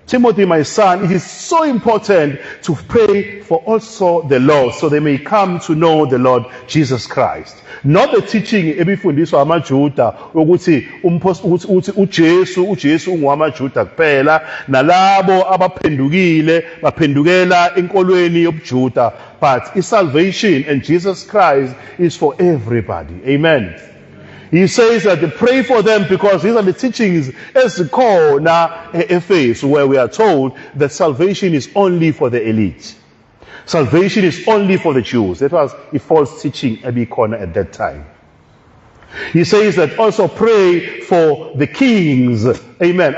Timothy, my son, it is so important to pray for also the lost so they may come to know the Lord Jesus Christ. Not the teaching ebifundiswa amaJuda ukuthi uJesu ungwamaJuda kuphela nalabo abaphendukile baphendukela enkolweni yobuJuda, but salvation and Jesus Christ is for everybody. Amen. He says that they pray for them because these are the teachings ezikhona eEfesu, where we are told that salvation is only for the elite. Salvation is only for the Jews. That was a false teaching ebikhona at that time. He says that also pray for the kings. Amen.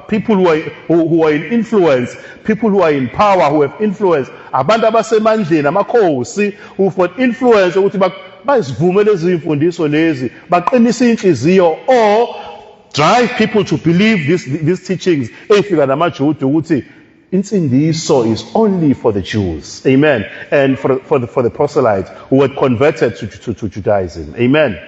People who are in influence, people who are in power, who have influence. Abantu abasemandleni, amakhosi, who've got influence ukuthi bazivumele izimfundiso lezi, baqinise inhliziyo, or drive people to believe these teachings efika namaJuda ukuthi insindiso is only for the Jews. Amen. And for the proselytes who had converted to Judaism. Amen.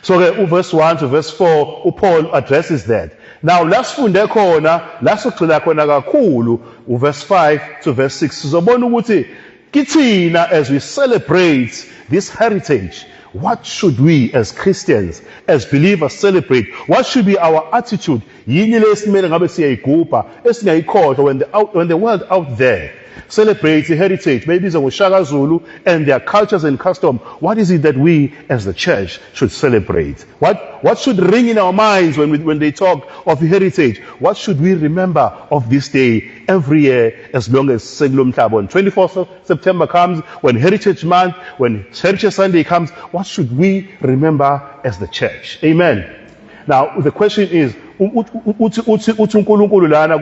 So verse 1 to verse 4, Paul addresses that. Now lasifunde khona, lasogcila khona kakhulu, verse 5 to verse 6. Sizobona ukuthi kithina, as we celebrate this heritage, what should we as Christians, as believers celebrate? What should be our attitude? Yini lesimele ngabe siyayigubha esingayikhohlwa when the world out there celebrates the heritage, maybe it's Shaka Zulu and their cultures and custom. What is it that we as the church should celebrate? What should ring in our minds when they talk of heritage? What should we remember of this day every year as long as Seglum Tabo? When 24th September comes, when Heritage Month, when Heritage Sunday comes, what should we remember as the church? Amen. Now the question is, uNkulunkulu lana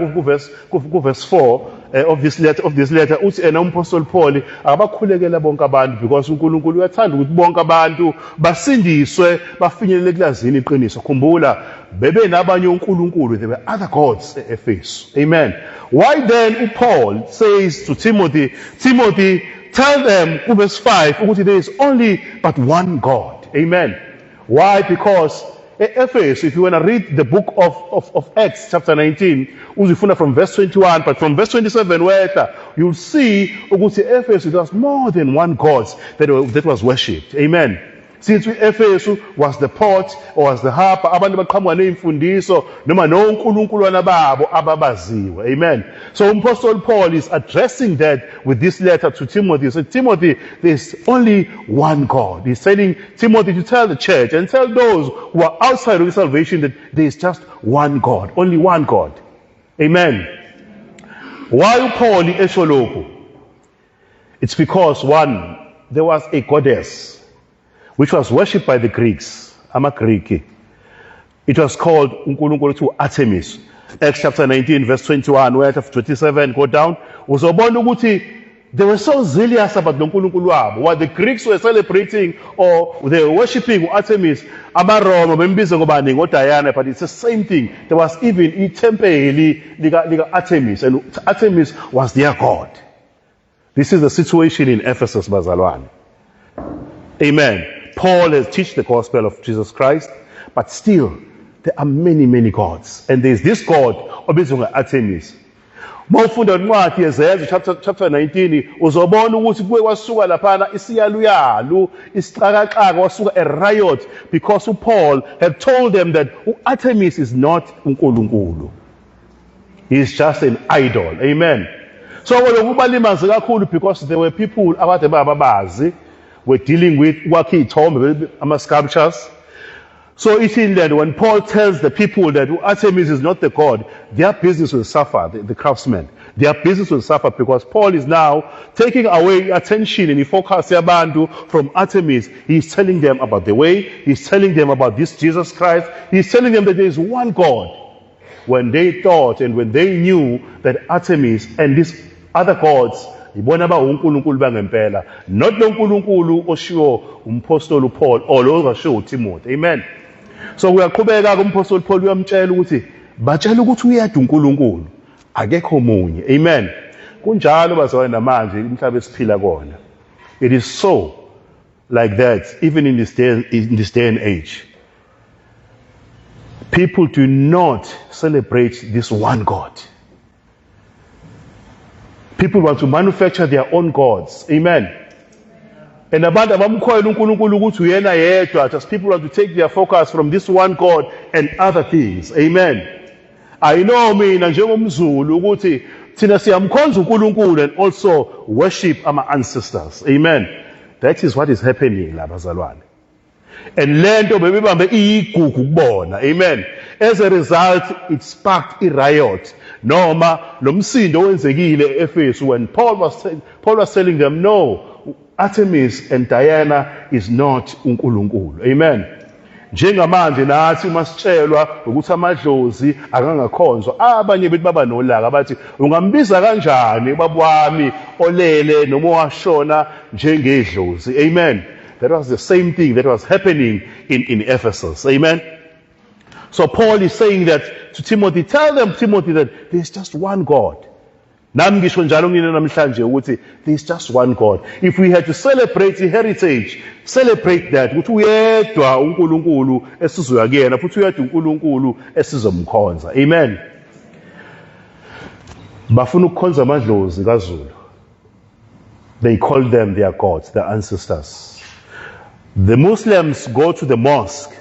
verse 4 of this letter uthi Apostle Paul abakhulekela bonke abantu, because uNkulunkulu uyathanda ukuthi bonke abantu basindiswe bafinyelele kulazini iqiniso. Khumbula bebe nabanye uNkulunkulu, there were other gods eEfesu. Amen. Why then Paul says to Timothy, tell them, verse 5, ukuthi there is only but one God. Amen. Why? Because Ephesus, if you want to read the book of Acts chapter 19, uzifuna from verse 21, but from verse 27 you'll see ukuthi Ephesus, there was more than one God that was worshipped. Amen. Since Ephesus was the port, or was the harp, abantu baqhamuka neimfundiso noma nonkulunkulu babo ababaziwe. Amen. So Apostle Paul is addressing that with this letter to Timothy. He said, Timothy, there's only one God. He's telling Timothy to tell the church and tell those who are outside of salvation that there is just one God, only one God. Amen. Why Paul esho lokhu? It's because one, there was a goddess which was worshipped by the Greeks, amaGriki. It was called uNkulunkulu to Artemis. Acts chapter 19 verse 21, where 27 go down. Uzobona ukuthi they were so zealous about uNkulunkulu wabo. What the Greeks were celebrating or they were worshipping Artemis, amaRoma bembiza ngobani ngoDiana, but it's the same thing. There was even itempeli lika Artemis, and Artemis was their god. This is the situation in Ephesus, bazalwane. Amen. Paul has taught the gospel of Jesus Christ, but still there are many, many gods. And there's this God, obizwa Artemis. Mawufunda incwadi yeZezwe chapter 19, uzobona ukuthi kuwe wasuka laphana isiyaluyalu, isixakaxaka, wasuka a riot, because Paul had told them that Artemis is not uNkulunkulu. He is just an idol. Amen. So kubalimazi kakhulu, because there were people abade bababazi were dealing with sculptures. So it's in that when Paul tells the people that Artemis is not the god, their business will suffer, the craftsmen. Their business will suffer, because Paul is now taking away attention and he focuses from Artemis. He's telling them about the way, he's telling them about this Jesus Christ, he's telling them that there is one God. When they thought and when they knew that Artemis and these other gods, ibona ba uNkulunkulu bangempela, not lo uNkulunkulu oshiwo umpostoli Paul or lo oshiwo uTimothy. Amen. So uyaqhubeka kumpostoli Paul uyamtshela ukuthi batshela ukuthi uyedwa uNkulunkulu, akekho omunye. Amen. Kunjalo bazalwane namanje umhlaba esiphila kona. It is so like that even in this day and age. People do not celebrate this one God. People want to manufacture their own gods. Amen. And abantu abamkhoyela uNkulunkulu ukuthi uyena yedwa, just people want to take their focus from this one God and other things. Amen. I know mina njengomZulu ukuthi thina siyamkhonza uNkulunkulu and also worship our ancestors. Amen. That is what is happening la bazalwane. And lento bebibambe iyigugu kubona. Amen. As a result, it sparked a riot. Noma lomsindo wenzekile eEfesu when Paul was telling them, no, Artemis and Diana is not uNkulunkulu. Amen. Njengamanje nathi masitshelwa ukuthi amadlozi akangakhonzwa, abanye bethi baba nolaka bathi ungambiza kanjani ubaba wami olele noma washona njengedlozi. Amen. That was the same thing that was happening in Ephesus. Amen. So Paul is saying that to Timothy, tell them, Timothy, that there is just one God. Nami ngisho njalo ngine namhlanje ukuthi there is just one God. If we had to celebrate the heritage, celebrate that ukuthi uyedwa uNkulunkulu esizoya kuyena futhi uyedwa uNkulunkulu esizomkhonza. Amen. Bafuna ukukhonza amadlozi kaZulu. They call them their gods, their ancestors. The Muslims go to the mosque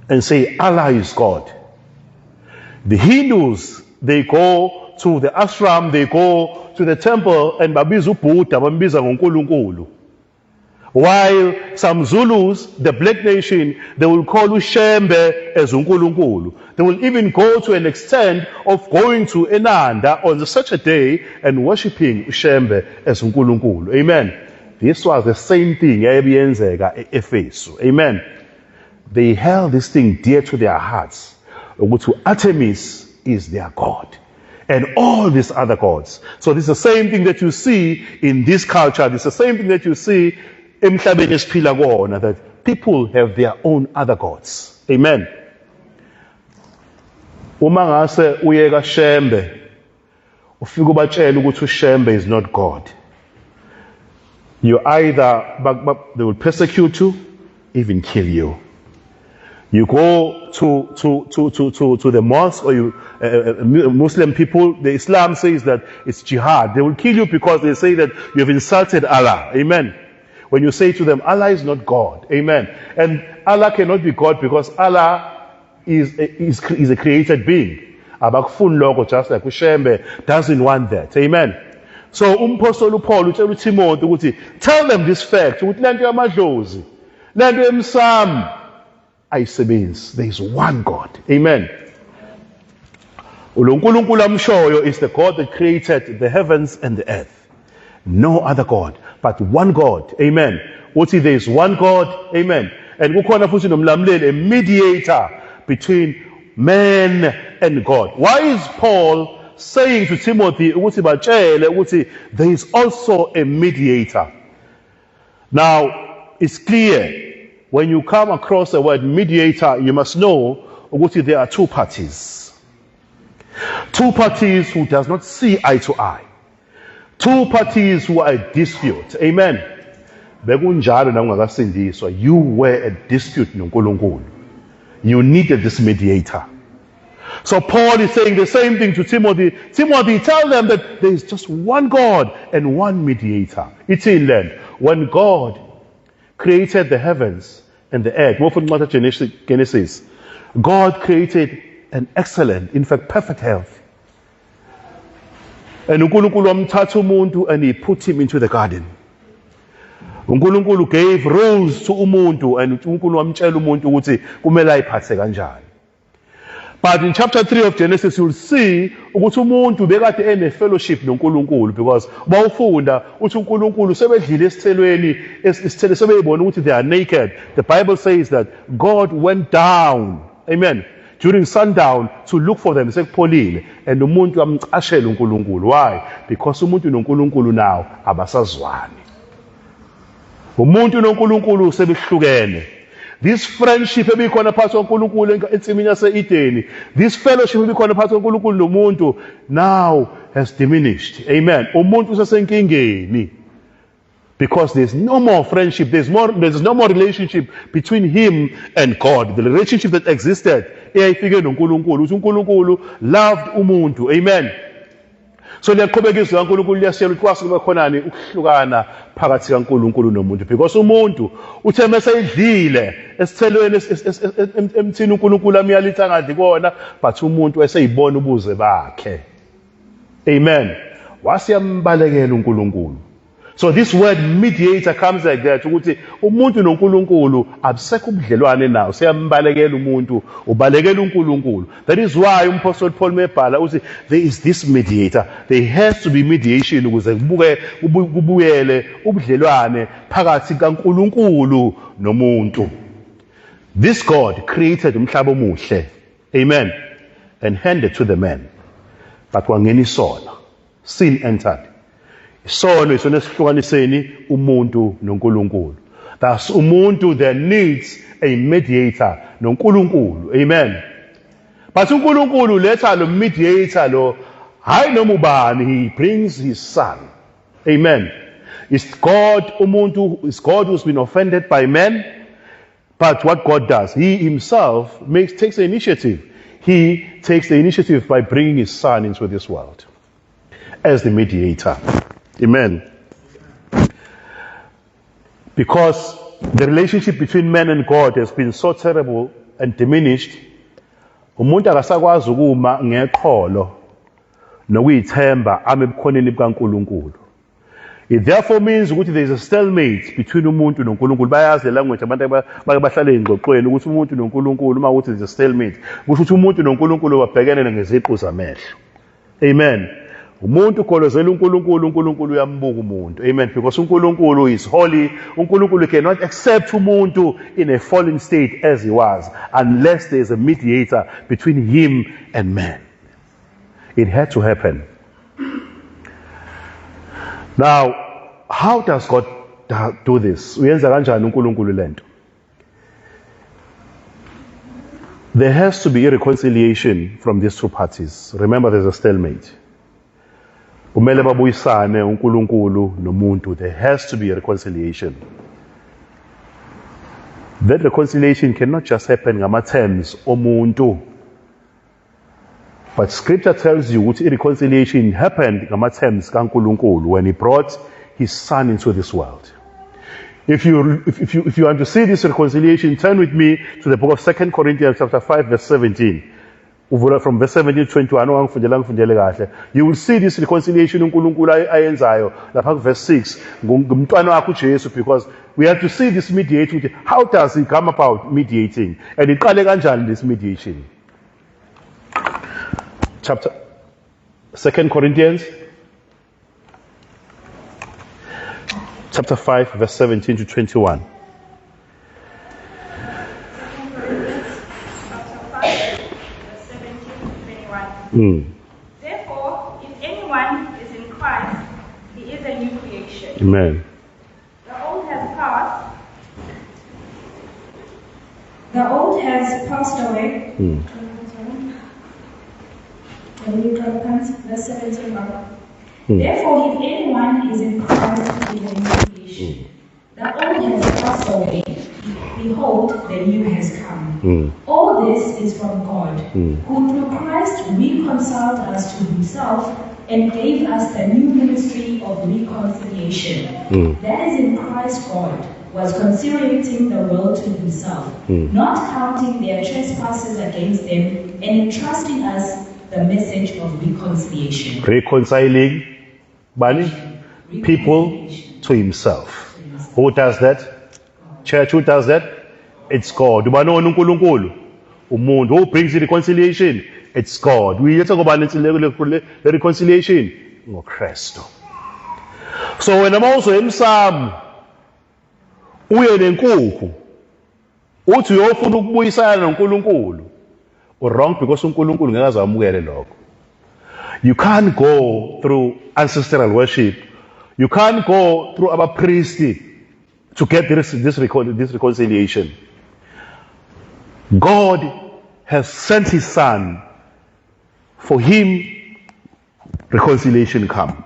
and say Allah is God. The Hindus, they go to the ashram, they go to the temple and babiza uBuddha, bambiza ngoNkulunkulu. While some Zulus, the black nation, they will call uShembe as uNkulunkulu. They will even go to an extent of going to Enanda on such a day and worshipping uShembe as uNkulunkulu. Amen. This was the same thing eyayenzeka eEfesu. Amen. They held this thing dear to their hearts. Ukuthi Artemis is their God. And all these other gods. So this is the same thing that you see in this culture. This is the same thing that you see emhlabeni esiphila kuwona, that people have their own other gods. Amen. Uma ngase uye kaShembe, ufike ubatshela ukuthi uShembe is not God. You either, they will persecute you, even kill you. You go to the mosque, or you Muslim people, the Islam says that it's jihad. They will kill you because they say that you have insulted Allah. Amen. When you say to them, Allah is not God. Amen. And Allah cannot be God because Allah is a created being. Abakufuni lokho, just like uShembe doesn't want that. Amen. So umpostoli Paul utshela uTimothy ukuthi tell them this fact ukuthi lento yamadlozi, lento emsamo ayisebenzi. There is one God. Amen. uNkulunkulu amshoyo is the God that created the heavens and the earth. No other God, but one God. Amen. Uthi there is one God. Amen. And kukhona futhi nomlamleli, a mediator between man and God. Why is Paul saying to Timothy ukuthi batshele ukuthi there is also a mediator? Now, it's clear when you come across the word mediator, you must know ukuthi there are two parties. Two parties who does not see eye to eye. Two parties who are at dispute. Amen. Bekunjalo na ungakasindiswa, you were at dispute noNkulunkulu. You needed this mediator. So Paul is saying the same thing to Timothy. Timothy, tell them that there is just one God and one mediator. It's in land. When God created the heavens and the earth, more from Genesis, God created an excellent, in fact, perfect health. And uNkulunkulu wamthatha umuntu and he put him into the garden. uNkulunkulu gave rules to umuntu and uNkulunkulu wamtshela umuntu ukuthi kumele ayiphathe kanjani. But in chapter 3 of Genesis, you'll see ukuthi umuntu bekade ene fellowship noNkulunkulu, because bawufunda uthi uNkulunkulu sebedlile esithelweni, isithelo sebeyibona ukuthi they are naked. The Bible says that God went down, amen, during sundown to look for them, sekupholile, and umuntu amcashela uNkulunkulu. Why? Because umuntu noNkulunkulu now abasazwani. Umuntu noNkulunkulu sebehlukene. This friendship ebikhona phakathi koNkulunkulu ensimini yase-Edeni, this fellowship ebikhona phakathi koNkulunkulu nomuntu now has diminished. Amen. Umuntu usesenkingeni because there's no more friendship, there's no more relationship between him and God. The relationship that existed eyayifike noNkulunkulu, ukuthi uNkulunkulu loved umuntu. Amen. So liyaqhubeka izwi kaNkulunkulu liyashela ukuthi kwase kube khonani ukuhlukana phakathi kaNkulunkulu nomuntu, because umuntu uthe meseyidlile esithelweni emthini uNkulunkulu amyalitha ngadli kona, but umuntu eseyibona ubuze bakhe. Amen. Wasiyambalekela uNkulunkulu. So this word mediator comes like that, ukuthi umuntu noNkulunkulu abusekho ubudlelwane nawo, siyambalekela umuntu, ubalekela uNkulunkulu. That is why uMapostle Paul mebhala uthi there is this mediator, there has to be mediation ukuze kubuyele ubudlelwane phakathi kaNkulunkulu nomuntu. This God created umhlaba omuhle, amen, and handed to the man, but wangena isono, sin entered. Isono isona esihlukaniseni umuntu noNkulunkulu. Thus umuntu there needs a mediator noNkulunkulu, amen. But uNkulunkulu letha lo mediator lo hayi noma ubani, he brings his son, amen. It's God, umuntu is God who's been offended by men, but what God does, he himself takes the initiative. He takes the initiative by bringing his son into this world as the mediator. Amen. Because the relationship between man and God has been so terrible and diminished, umuntu akasakwazi ukuma ngeqholo nokuyithemba amebukhoneni bukaNkulunkulu. It therefore means ukuthi there is a stalemate between umuntu noNkulunkulu. Bayazi le language abantu bahlale engxoxweni ukuthi umuntu noNkulunkulu uma uthi there is a stalemate, kusho ukuthi umuntu noNkulunkulu babhekene ngeziqu zamehlo. Amen. Umuntu ukholozela uNkulunkulu, uNkulunkulu uyambuka umuntu. Amen. Because uNkulunkulu is holy. uNkulunkulu cannot accept umuntu in a fallen state as he was unless there is a mediator between him and man. It had to happen. Now, how does God do this? Uyenza kanjani uNkulunkulu lento? There has to be a reconciliation from these two parties. Remember, there's a stalemate. Kumele babuyisane uNkulunkulu nomuntu. There has to be a reconciliation. That reconciliation cannot just happen ngama-terms omuntu. But scripture tells you that reconciliation happened ngama-terms kaNkulunkulu when he brought his son into this world. If you want to see this reconciliation, turn with me to the book of 2 Corinthians chapter 5 verse 17. From verse 17 to 21, you will see this reconciliation uNkulunkulu ayenzayo lapha verse 6 ngumntwana wakhe uJesu, because we have to see this mediating. How does he come about mediating? And iqale kanjani this mediation? Chapter 2 Corinthians chapter 5 verse 17 to 21. Therefore, if anyone is in Christ, he is a new creation. Amen. The old has passed. The old has passed away. Verse 17. Therefore, if anyone is in Christ, he is a new creation. The old has passed away. Behold, the new has come. All this is from God, who through Christ reconciled us to himself and gave us the new ministry of reconciliation. That is, in Christ God was conciliating the world to himself, not counting their trespasses against them, and entrusting us the message of reconciliation. Reconciling people to himself. Who does that? Church, who does that? It's God. Who brings the reconciliation? It's God. We talk about the reconciliation. No Christ. So when I'm also in Psalm, uye nenkukhu uthi uyofuna ukubuyisana noNkulunkulu, wrong, because uNkulunkulu ngeke azamukele lokho. You can't go through ancestral worship. You can't go through our priest to get this reconciliation. God has sent his son. For him, reconciliation come.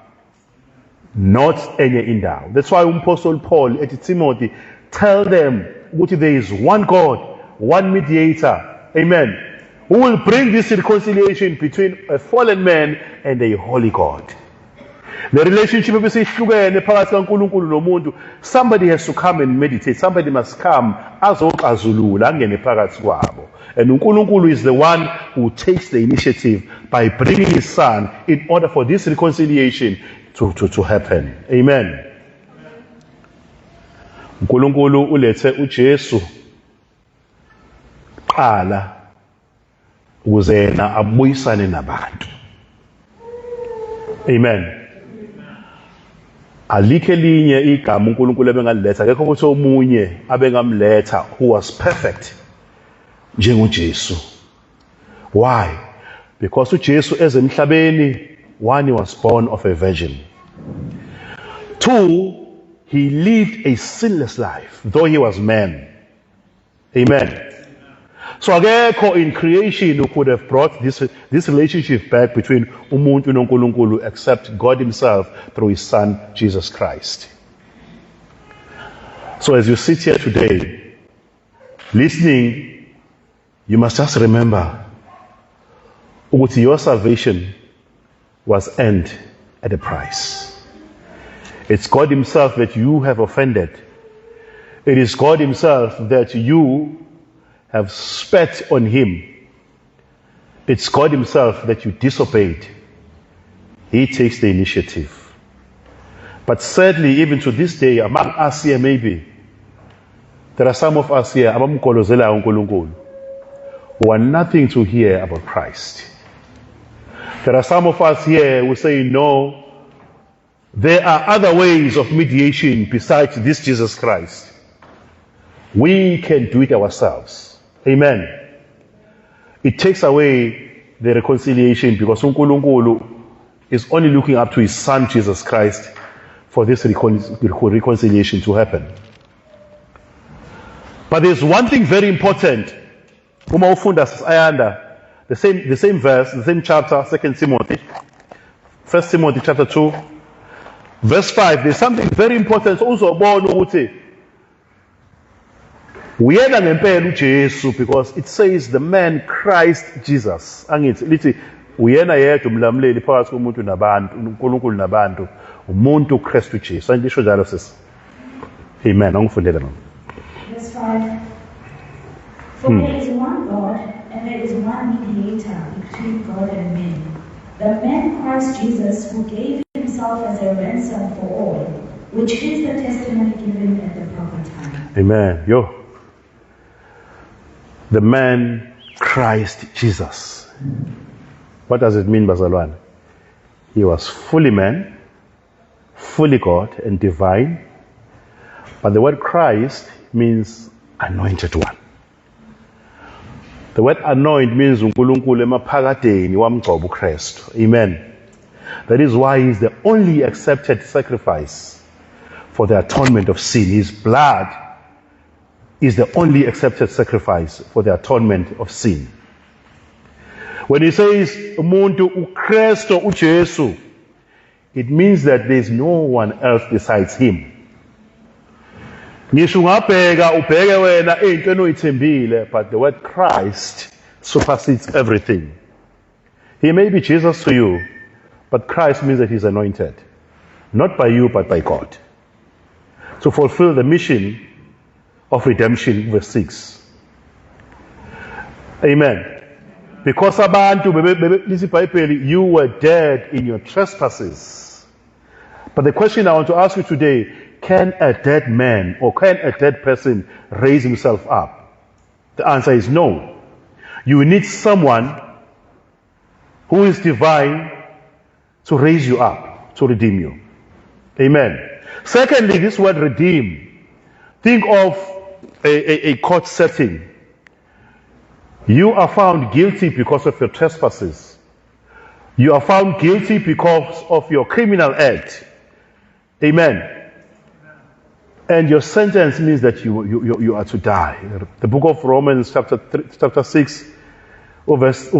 Not any indawo. That's why Apostle Paul at Timothy tell them that there is one God, one mediator, amen, who will bring this reconciliation between a fallen man and a holy God. The relationship ebesihlukene phakathi kaNkulunkulu nomuntu, somebody has to come and meditate. Somebody must come azoxazulula angene phakathi kwabo. And uNkulunkulu is the one who takes the initiative by bringing his son in order for this reconciliation to happen. Amen. uNkulunkulu ulethe uJesu qala ukuze yena abuyisane nabantu. Amen. Alikho elinye igama uNkulunkulu ebengaliletha, akekho ukuthi omunye abengamletha who was perfect njengoJesu. Why? Because uJesu ezemhlabeni, one, he was born of a virgin. Two, he lived a sinless life, though he was man. Amen. So akekho in creation who could have brought this relationship back between umuntu noNkulunkulu except God himself through his son Jesus Christ. So as you sit here today, listening, you must just remember ukuthi your salvation was earned at a price. It's God himself that you have offended. It is God himself that you have spat on him. It's God himself that you disobeyed. He takes the initiative. But sadly, even to this day, among us here maybe, there are some of us here abamgolozela uNkulunkulu who are nothing to hear about Christ. There are some of us here who say, no, there are other ways of mediation besides this Jesus Christ. We can do it ourselves. Amen. It takes away the reconciliation because uNkulunkulu is only looking up to his son Jesus Christ for this reconciliation to happen. But there's one thing very important. Uma ufunda ayanda, the same verse, the same chapter, 2 Timothy. 1 Timothy chapter 2, verse 5. There's something very important also about ukuthi uyena ngempela uJesu, because it says the man Christ Jesus. Angithi lithi uyena yedwa umlamleli phakathi komuntu nabantu, uNkulunkulu nabantu, umuntu uKristu Jesu. Angisho njalo sisi. Amen. Angifundele mama. Verse 5. For there is one God, and there is one mediator between God and men, the man Christ Jesus, who gave himself as a ransom for all, which is the testimony given at the proper time. Amen. Yo. The man Christ Jesus. What does it mean, Bazalwane? He was fully man, fully God and divine. But the word Christ means anointed one. The word anoint means uNkulunkulu emaphakadeni wamgcoba uKristu. Amen. That is why he is the only accepted sacrifice for the atonement of sin. His blood is the only accepted sacrifice for the atonement of sin. When he says umuntu uKristu uJesu, it means that there is no one else besides him. Ngisho ungabheka ubheke wena into enoyithembile, but the word Christ supersedes everything. He may be Jesus to you, but Christ means that he's anointed, not by you but by God, to fulfill the mission of redemption, verse 6. Amen. Because abantu listen Bible, you were dead in your trespasses. But the question I want to ask you today, can a dead man or can a dead person raise himself up? The answer is no. You need someone who is divine to raise you up, to redeem you. Amen. Secondly, this word redeem. Think of a court setting. You are found guilty because of your trespasses. You are found guilty because of your criminal act. Amen. And your sentence means that you are to die. The book of Romans chapter 6, verse 3,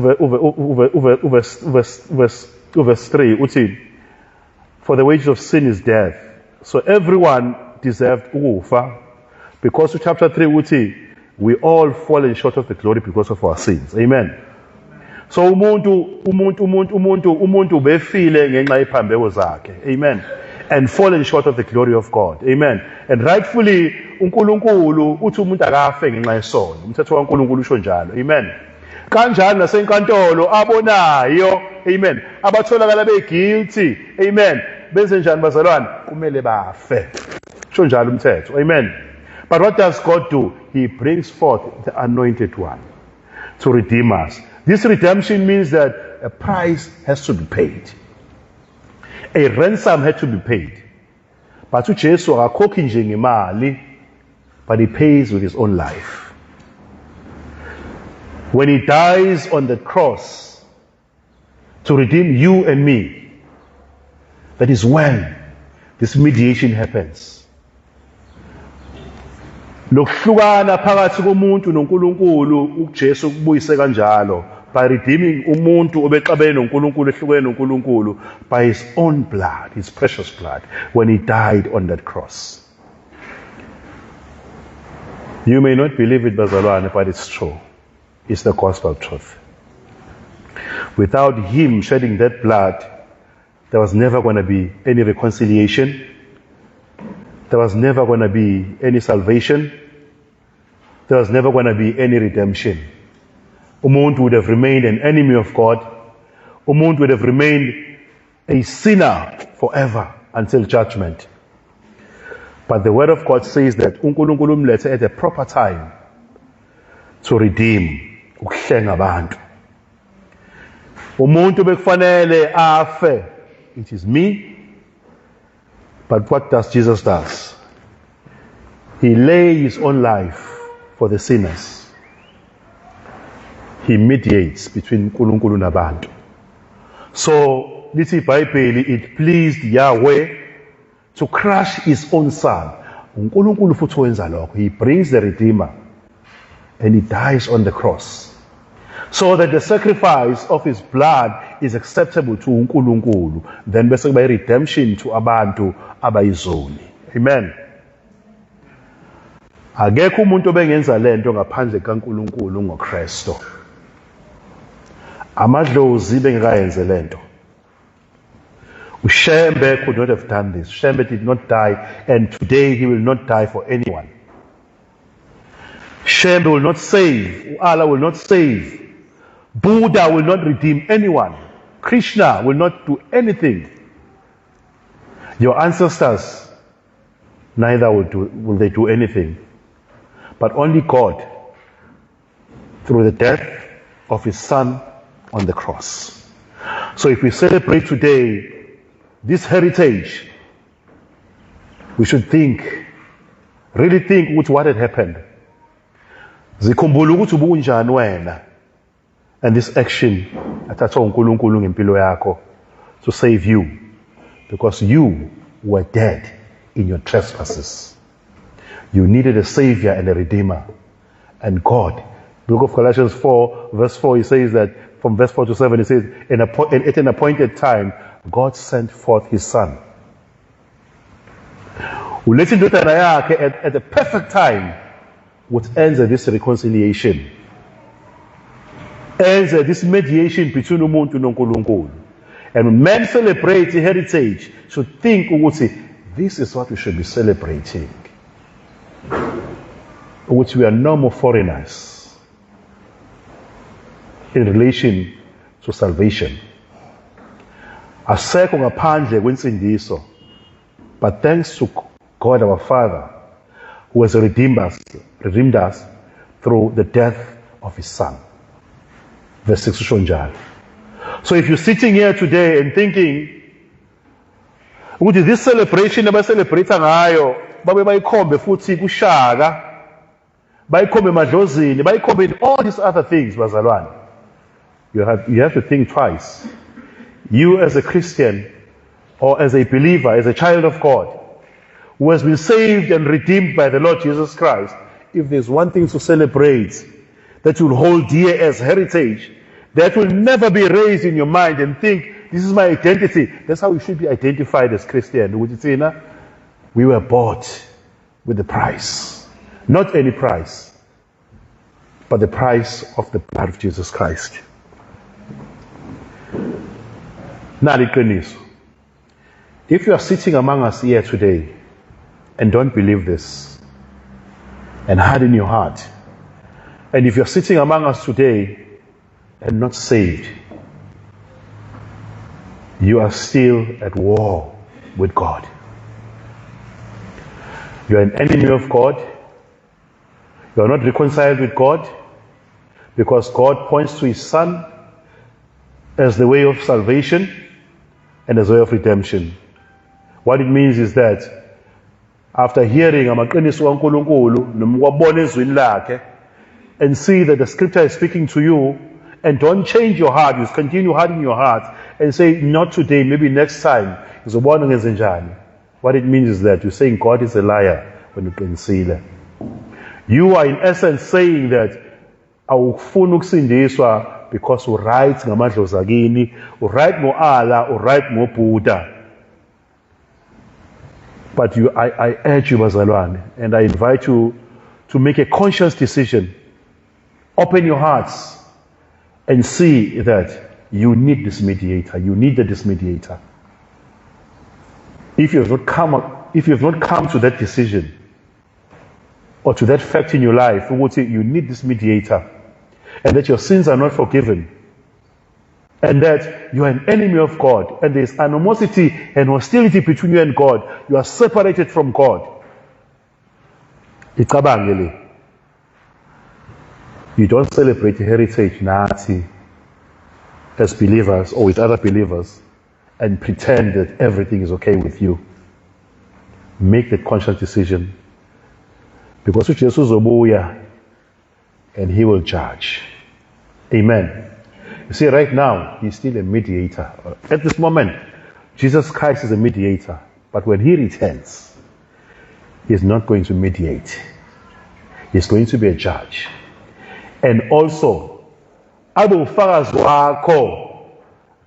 uthi, for the wages of sin is death. So everyone deserved ukufa, because chapter 3 uthi, we all fallen short of the glory because of our sins. Amen. So umuntu befile ngenxa yephambeko zakhe. Amen. And fallen short of the glory of God. Amen. And rightfully uNkulunkulu uthi umuntu akafe ngenxa yesono. Umthetho kaNkulunkulu usho njalo. Amen. Kanjalo nasenkantolo abonayo. Amen. Abatholakala be-guilty. Amen. Benze njani bazalwane? Kumele bafe. Usho njalo umthetho. Amen. But what does God do? He brings forth the anointed one to redeem us. This redemption means that a price has to be paid. A ransom had to be paid. But uJesu akakhokhi nje ngemali, but he pays with his own life. When he dies on the cross to redeem you and me, that is when this mediation happens. Lokuhlukana phakathi komuntu noNkulunkulu uJesu kubuyise kanjalo by redeeming umuntu obexabene noNkulunkulu ehlukene noNkulunkulu by his own blood, his precious blood, when he died on that cross. You may not believe it, bazalwane, but it's true. It's the gospel truth. Without him shedding that blood, there was never going to be any reconciliation. There was never going to be any salvation. There was never going to be any redemption. Umuntu would have remained an enemy of God. Umuntu would have remained a sinner forever until judgment. But the word of God says that uNkulunkulu umlethe at the proper time to redeem, ukuhlenga abantu. Umuntu bekufanele afe. It is me. But what does Jesus do? He lays his own life for the sinners. He mediates between uNkulunkulu nabantu. So, lithi iBhayibheli, it pleased Yahweh to crush his own son. uNkulunkulu futhi wenza lokho. He brings the Redeemer and he dies on the cross. So that the sacrifice of his blood is acceptable to uNkulunkulu. Then bese kuba redemption to abantu abayizoni. Amen. Akekho umuntu obengenza lento ngaphandle kaNkulunkulu ngoKristu. Amadlozi bengekayenze lento. Ushembe could not have done this. Shembe did not die, and today he will not die for anyone. Shembe will not save. Allah will not save. Buddha will not redeem anyone. Krishna will not do anything. Your ancestors, neither will they do anything. But only God, through the death of his son on the cross. So if we celebrate today this heritage, we should really think with what had happened. Zikhumbula ukuthi ubunjani wena. And this action athathwa uNkulunkulu ngempilo yakho to save you, because you were dead in your trespasses. You needed a savior and a redeemer. And God, book of Galatians 4 verse 4, he says that from verse 4 to 7, he says, at an appointed time, God sent forth his son. Ulethe indodana yakhe at the perfect time, which ends this reconciliation. Ends this mediation between umuntu noNkulunkulu. And when men celebrate the heritage, should think ukuthi this is what we should be celebrating. Which we are no more foreigners in relation to salvation. Asekho ngaphandle kwensindiso, but thanks to God our Father, who has redeemed us through the death of his son. Verse 6 usho njalo. So if you're sitting here today and thinking ukuthi this celebration abacelebrate ngayo babe bayikhombe futhi kuShaka, bayikhombe emadlozini, bayikhombe in all these other things, bazalwane, you have to think twice. You as a Christian or as a believer, as a child of God, who has been saved and redeemed by the Lord Jesus Christ, if there's one thing to celebrate that you'll hold dear as heritage, that will never be raised in your mind and think, this is my identity. That's how we should be identified as Christian. We were bought with the price. Not any price, but the price of the blood of Jesus Christ. Nali iqiniso. If you are sitting among us here today and don't believe this and harden your heart, and if you're sitting among us today and not saved, you are still at war with God. You are an enemy of God. You are not reconciled with God because God points to His Son as the way of salvation and as the way of redemption. What it means is that after hearing amaqiniso kaNkulunkulu noma ukubona ezwini lakhe and see that the scripture is speaking to you, and don't change your heart, you continue hardening your heart and say, not today, maybe next time. What it means is that you're saying God is a liar when you conceal. You are in essence saying that awufuni ukusindiswa because you right ngamadlozi akini, you right ngo-Allah, you right ngo-Buddha. But I urge you, bazalwane, and I invite you to make a conscious decision. Open your hearts and see that you need this mediator. You need this mediator. If you have not come to that decision or to that fact in your life, we would say you need this mediator, and that your sins are not forgiven, and that you are an enemy of God, and there is animosity and hostility between you and God. You are separated from God. You don't celebrate heritage Nazi as believers or with other believers and pretend that everything is okay with you. Make that conscious decision, because Jesus uzobuya and He will judge. Amen. You see, right now He's still a mediator. At this moment, Jesus Christ is a mediator, but when He returns, He's not going to mediate. He's going to be a judge. And also, abufakazi wakho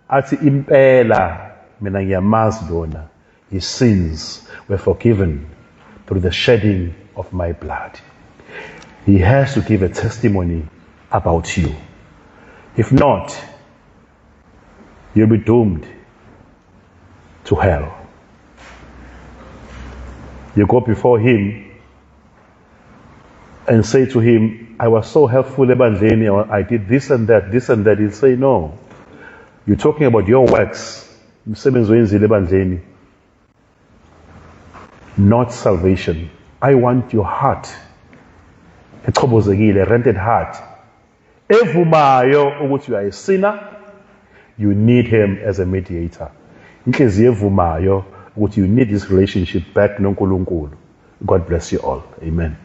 athi impela mina ngiyamazi lona, his sins were forgiven through the shedding of my blood. He has to give a testimony about you. If not, you'll be doomed to hell. You go before Him and say to Him, I was so helpful, ebandleni, or I did this and that. He'll say, no. You're talking about your works, not salvation. I want your heart, a rented heart. Evumayo ukuthi you are a sinner, you need Him as a mediator. Inhliziyo evumayo ukuthi you need this relationship back noNkulunkulu. God bless you all. Amen.